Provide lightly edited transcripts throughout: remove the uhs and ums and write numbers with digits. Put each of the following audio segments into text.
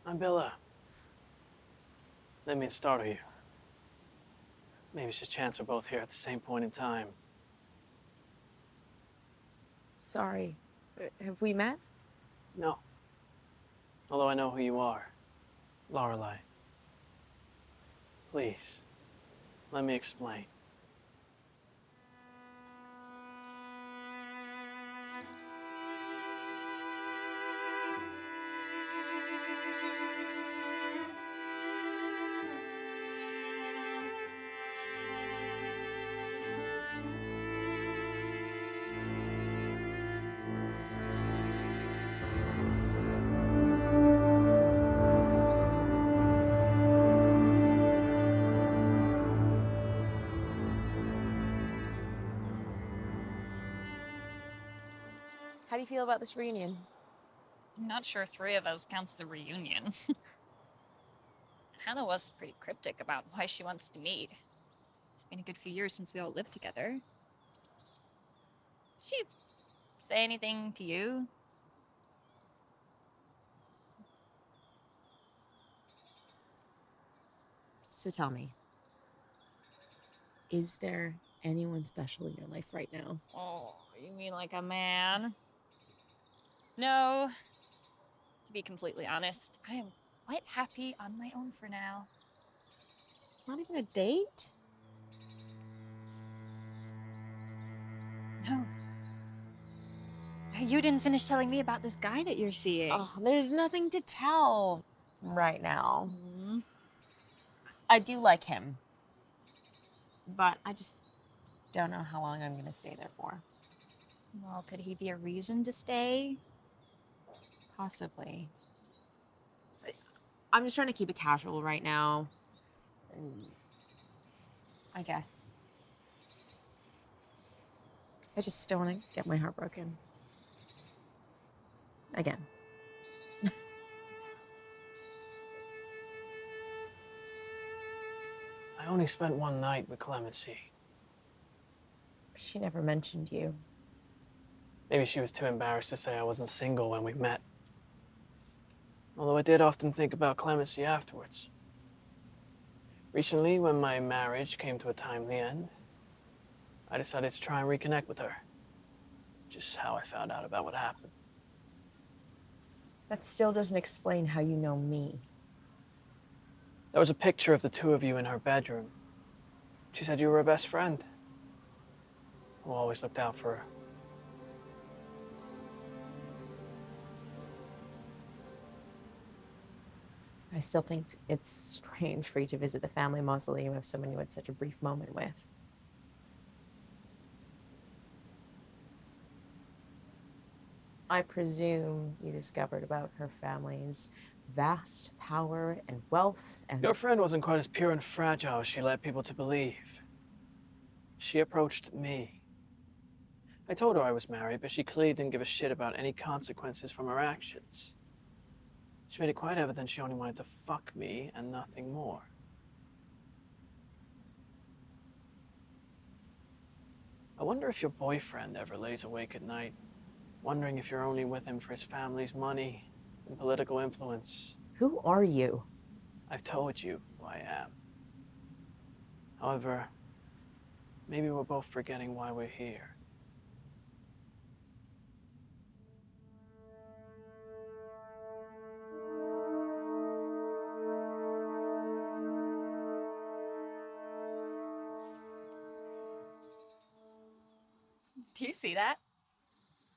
I'm Bella. Didn't mean to startle you. Maybe it's just chance we're both here at the same point in time. Sorry. Have we met? No. Although I know who you are. Lorelei. Please, let me explain. How do you feel about this reunion? I'm not sure 3 of us counts as a reunion. Hannah was pretty cryptic about why she wants to meet. It's been a good few years since we all lived together. She say anything to you? So tell me, is there anyone special in your life right now? Oh, you mean like a man? No. To be completely honest, I am quite happy on my own for now. Not even a date? No. You didn't finish telling me about this guy that you're seeing. Oh, there's nothing to tell right now. Mm. I do like him, but I just don't know how long I'm going to stay there for. Well, could he be a reason to stay? Possibly. I'm just trying to keep it casual right now. I guess. I just don't want to get my heart broken. Again. I only spent one night with Clemency. She never mentioned you. Maybe she was too embarrassed to say I wasn't single when we met. Although I did often think about Clemency afterwards. Recently, when my marriage came to a timely end, I decided to try and reconnect with her. Just how I found out about what happened. That still doesn't explain how you know me. There was a picture of the two of you in her bedroom. She said you were her best friend, who always looked out for her. I still think it's strange for you to visit the family mausoleum of someone you had such a brief moment with. I presume you discovered about her family's vast power and wealth and... Your friend wasn't quite as pure and fragile as she led people to believe. She approached me. I told her I was married, but she clearly didn't give a shit about any consequences from her actions. She made it quite evident she only wanted to fuck me and nothing more. I wonder if your boyfriend ever lays awake at night, wondering if you're only with him for his family's money and political influence. Who are you? I've told you who I am. However, maybe we're both forgetting why we're here. Do you see that?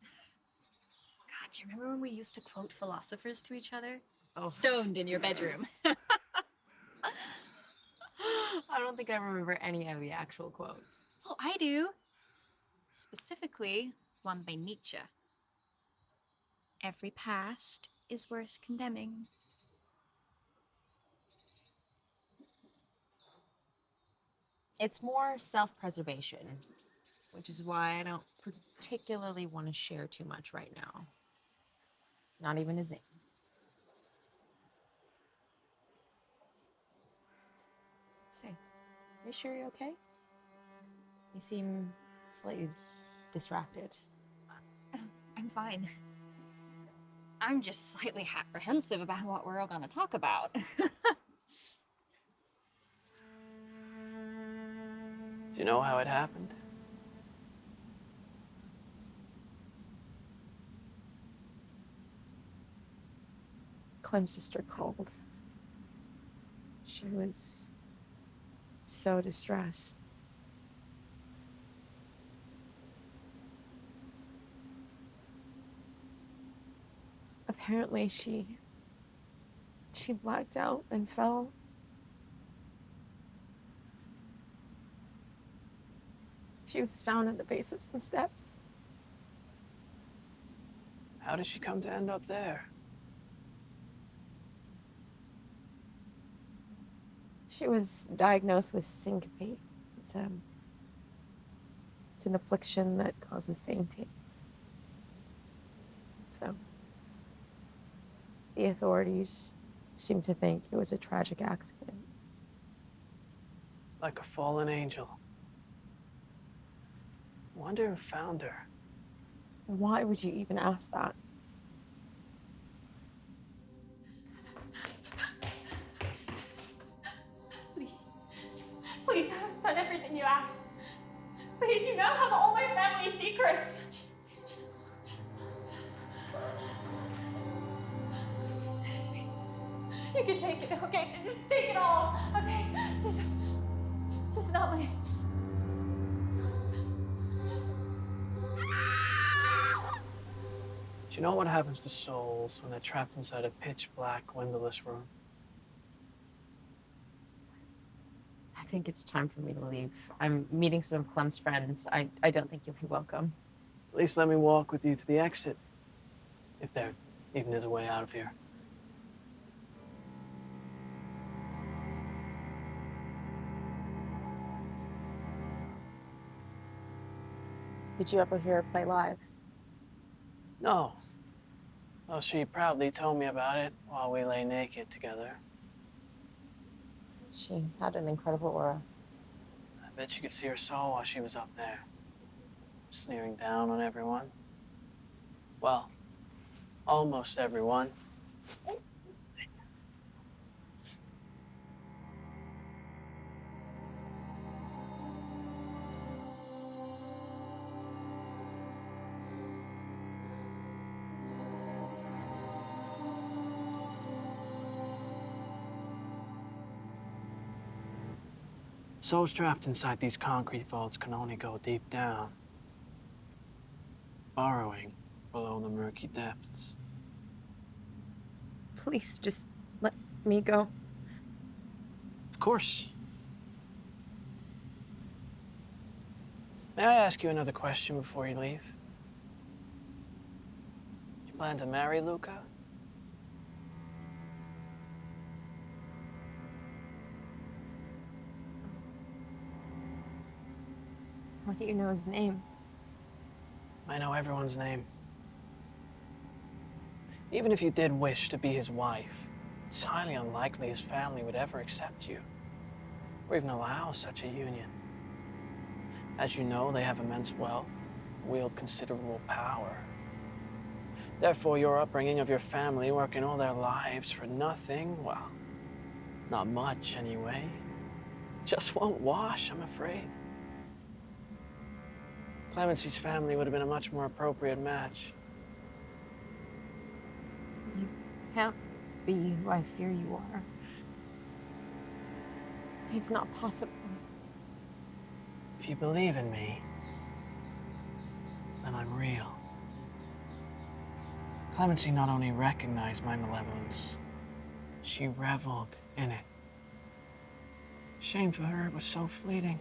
God, do you remember when we used to quote philosophers to each other? Oh. Stoned in your bedroom. I don't think I remember any of the actual quotes. Oh, I do. Specifically, one by Nietzsche. Every past is worth condemning. It's more self-preservation, which is why I don't particularly want to share too much right now. Not even his name. Hey, are you sure you're okay? You seem slightly distracted. I'm fine. I'm just slightly apprehensive about what we're all gonna talk about. Do you know how it happened? Clem's sister called. She was so distressed. Apparently she blacked out and fell. She was found at the base of some steps. How did she come to end up there? She was diagnosed with syncope. It's an affliction that causes fainting. So the authorities seem to think it was a tragic accident. Like a fallen angel. Wonder who found her. Why would you even ask that? Please. Please, I've done everything you asked. Please, you now have all my family's secrets. Please. You can take it, okay? Just take it all, okay? Just not my... Do you know what happens to souls when they're trapped inside a pitch black, windowless room? I think it's time for me to leave. I'm meeting some of Clem's friends. I don't think you'll be welcome. At least let me walk with you to the exit. If there even is a way out of here. Did you ever hear her play live? No. Though she proudly told me about it while we lay naked together. She had an incredible aura. I bet you could see her soul while she was up there, sneering down on everyone. Well, almost everyone. Souls trapped inside these concrete vaults can only go deep down, burrowing below the murky depths. Please, just let me go. Of course. May I ask you another question before you leave? You plan to marry Luca? How do you know his name? I know everyone's name. Even if you did wish to be his wife, it's highly unlikely his family would ever accept you, or even allow such a union. As you know, they have immense wealth, wield considerable power. Therefore, your upbringing of your family, working all their lives for nothing, well, not much anyway, just won't wash, I'm afraid. Clemency's family would have been a much more appropriate match. You can't be who I fear you are. It's not possible. If you believe in me, then I'm real. Clemency not only recognized my malevolence, she reveled in it. Shame for her, it was so fleeting.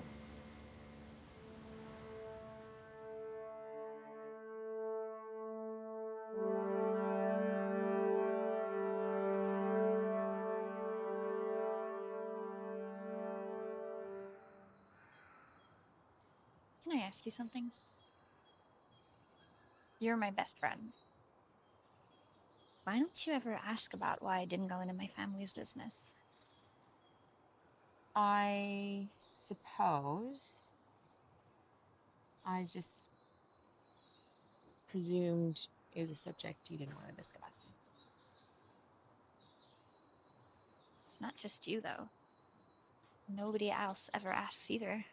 Can I ask you something? You're my best friend. Why don't you ever ask about why I didn't go into my family's business? I suppose I just presumed it was a subject you didn't want to discuss. It's not just you, though. Nobody else ever asks either.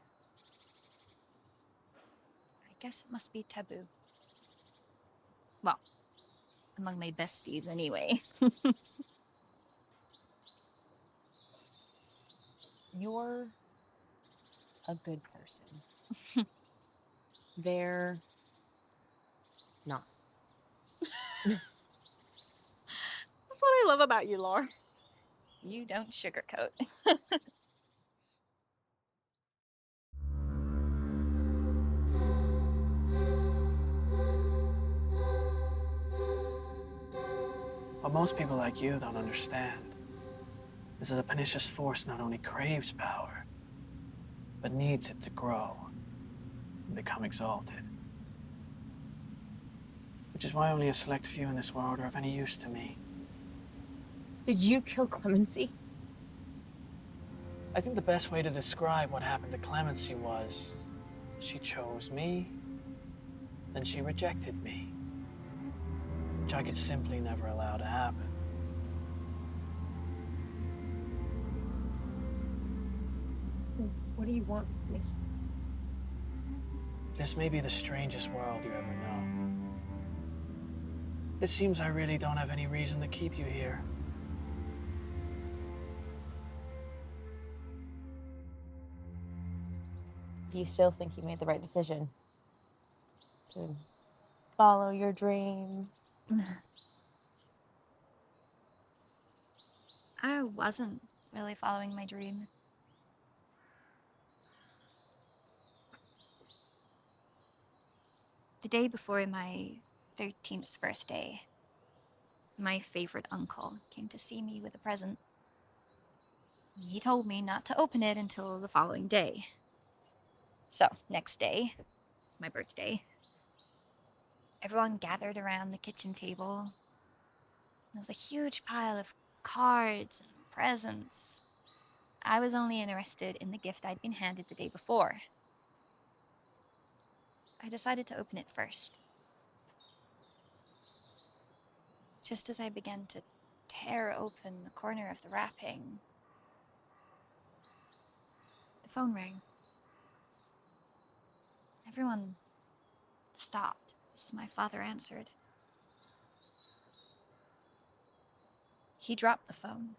I guess it must be taboo. Well, among my besties, anyway. You're a good person. They're not. That's what I love about you, Laura. You don't sugarcoat. What most people like you don't understand is that a pernicious force not only craves power, but needs it to grow and become exalted. Which is why only a select few in this world are of any use to me. Did you kill Clemency? I think the best way to describe what happened to Clemency was she chose me, then she rejected me, which I could simply never allow to happen. What do you want with me? This may be the strangest world you ever know. It seems I really don't have any reason to keep you here. Do you still think you made the right decision? To follow your dream? I wasn't really following my dream. The day before my 13th birthday, my favorite uncle came to see me with a present. He told me not to open it until the following day. So, next day, it's my birthday. Everyone gathered around the kitchen table. There was a huge pile of cards and presents. I was only interested in the gift I'd been handed the day before. I decided to open it first. Just as I began to tear open the corner of the wrapping, the phone rang. Everyone stopped as my father answered. He dropped the phone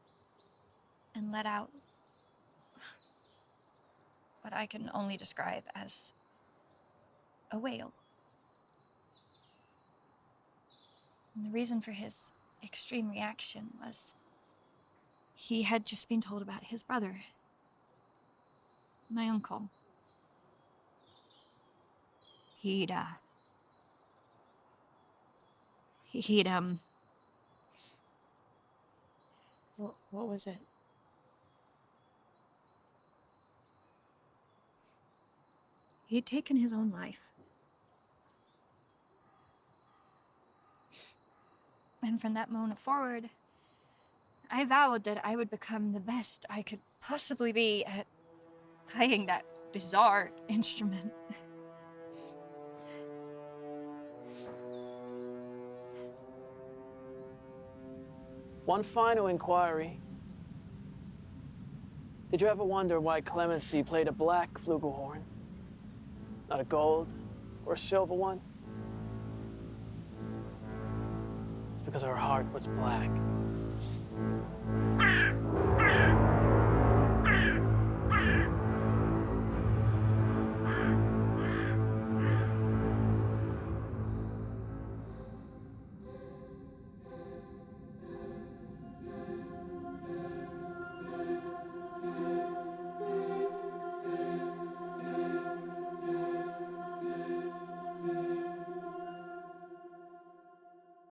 and let out what I can only describe as a wail. And the reason for his extreme reaction was he had just been told about his brother, my uncle. He'd What was it? he'd taken his own life. And from that moment forward, I vowed that I would become the best I could possibly be at playing that bizarre instrument. One final inquiry. Did you ever wonder why Clemency played a black flugelhorn? Not a gold or a silver one? It's because her heart was black.